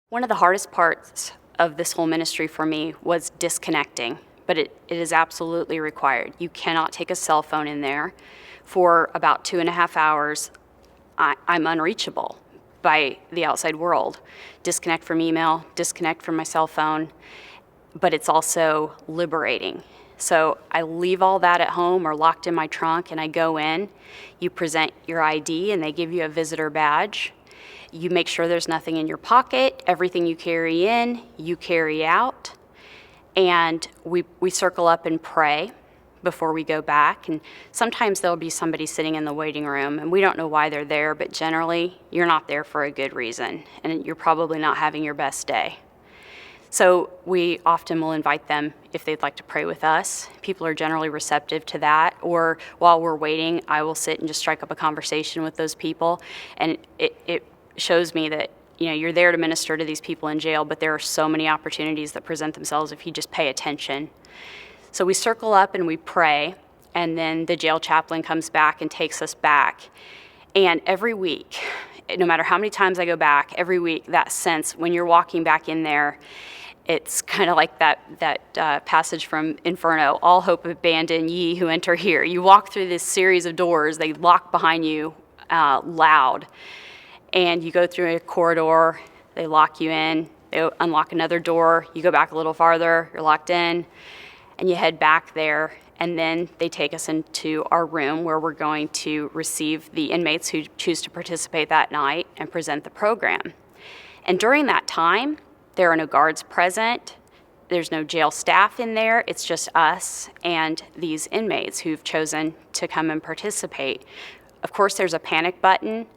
One of the hardest parts of this whole ministry for me was disconnecting, but it is absolutely required. You cannot take a cell phone in there. For about 2.5 hours, I'm unreachable by the outside world. Disconnect from email, disconnect from my cell phone, but it's also liberating. So I leave all that at home or locked in my trunk, and I go in. You present your ID, and they give you a visitor badge. You make sure there's nothing in your pocket. Everything you carry in, you carry out. And we circle up and pray before we go back. And sometimes there'll be somebody sitting in the waiting room, and we don't know why they're there, but generally, you're not there for a good reason, and you're probably not having your best day. So we often will invite them if they'd like to pray with us. People are generally receptive to that. Or while we're waiting, I will sit and just strike up a conversation with those people. And it shows me that, you're there to minister to these people in jail, but there are so many opportunities that present themselves if you just pay attention. So we circle up and we pray, and then the jail chaplain comes back and takes us back. And every week, no matter how many times I go back, every week, that sense when you're walking back in there, it's kind of like that passage from Inferno, all hope abandon ye who enter here. You walk through this series of doors, they lock behind you loud, and you go through a corridor, they lock you in, they unlock another door, you go back a little farther, you're locked in, and you head back there, and then they take us into our room where we're going to receive the inmates who choose to participate that night and present the program. And during that time, there are no guards present, there's no jail staff in there, it's just us and these inmates who've chosen to come and participate. Of course, there's a panic button,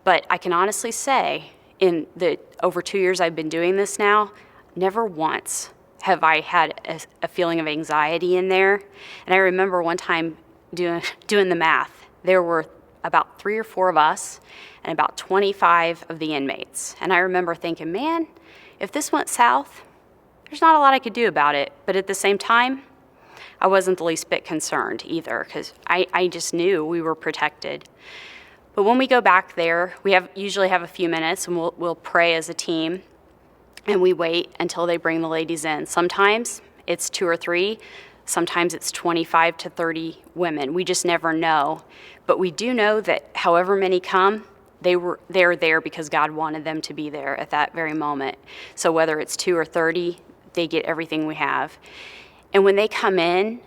but I can honestly say, in the over 2 years I've been doing this now, never once have I had a feeling of anxiety in there. And I remember one time doing the math. There were about 3 or 4 of us and about 25 of the inmates. And I remember thinking, man, if this went south, there's not a lot I could do about it. But at the same time, I wasn't the least bit concerned either, because I just knew we were protected. But when we go back there, we usually have a few minutes, and we'll pray as a team, and we wait until they bring the ladies in. Sometimes it's 2 or 3, sometimes it's 25 to 30 women. We just never know. But we do know that however many come, they're there because God wanted them to be there at that very moment. So whether it's 2 or 30, they get everything we have. And when they come in,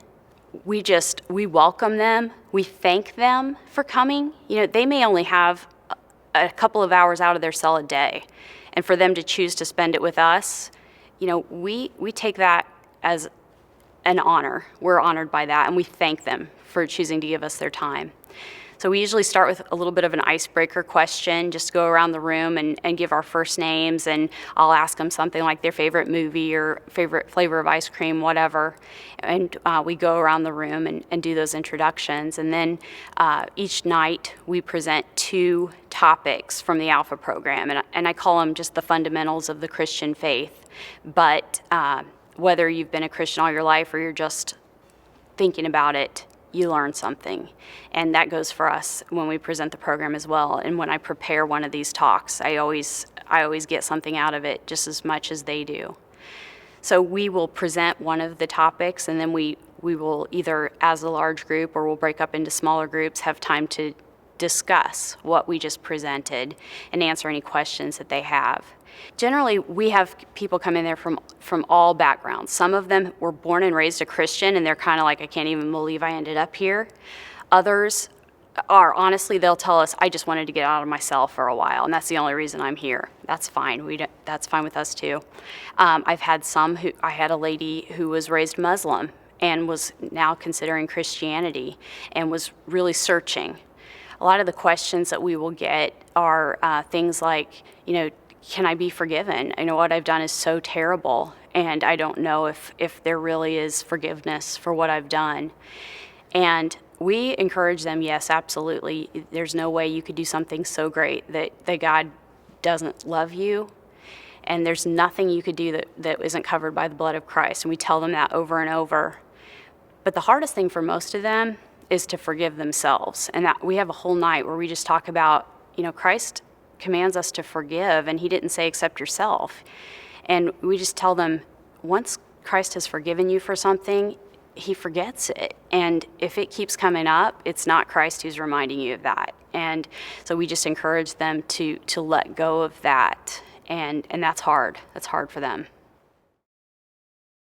we welcome them, we thank them for coming. They may only have a couple of hours out of their cell a day, and for them to choose to spend it with us, we take that as an honor. We're honored by that, and we thank them for choosing to give us their time. So we usually start with a little bit of an icebreaker question, just go around the room and give our first names, and I'll ask them something like their favorite movie or favorite flavor of ice cream, whatever. And we go around the room and do those introductions. And then each night we present 2 topics from the Alpha program, and I call them just the fundamentals of the Christian faith. But whether you've been a Christian all your life or you're just thinking about it, you learn something. And that goes for us when we present the program as well. And when I prepare one of these talks, I always get something out of it just as much as they do. So we will present one of the topics, and then we will either, as a large group, or we'll break up into smaller groups, have time to discuss what we just presented and answer any questions that they have. Generally, we have people come in there from all backgrounds. Some of them were born and raised a Christian, and they're kind of like, I can't even believe I ended up here. Others are, honestly, they'll tell us, I just wanted to get out of myself for a while, and that's the only reason I'm here. That's fine. That's fine with us too. I've had I had a lady who was raised Muslim and was now considering Christianity and was really searching. A lot of the questions that we will get are things like, can I be forgiven? I know what I've done is so terrible, and I don't know if there really is forgiveness for what I've done. And we encourage them, yes, absolutely. There's no way you could do something so great that God doesn't love you, and there's nothing you could do that isn't covered by the blood of Christ. And we tell them that over and over. But the hardest thing for most of them is to forgive themselves. And that we have a whole night where we just talk about, Christ commands us to forgive, and he didn't say accept yourself. And we just tell them, once Christ has forgiven you for something, he forgets it. And if it keeps coming up, it's not Christ who's reminding you of that. And so we just encourage them to let go of that. And that's hard. That's hard for them.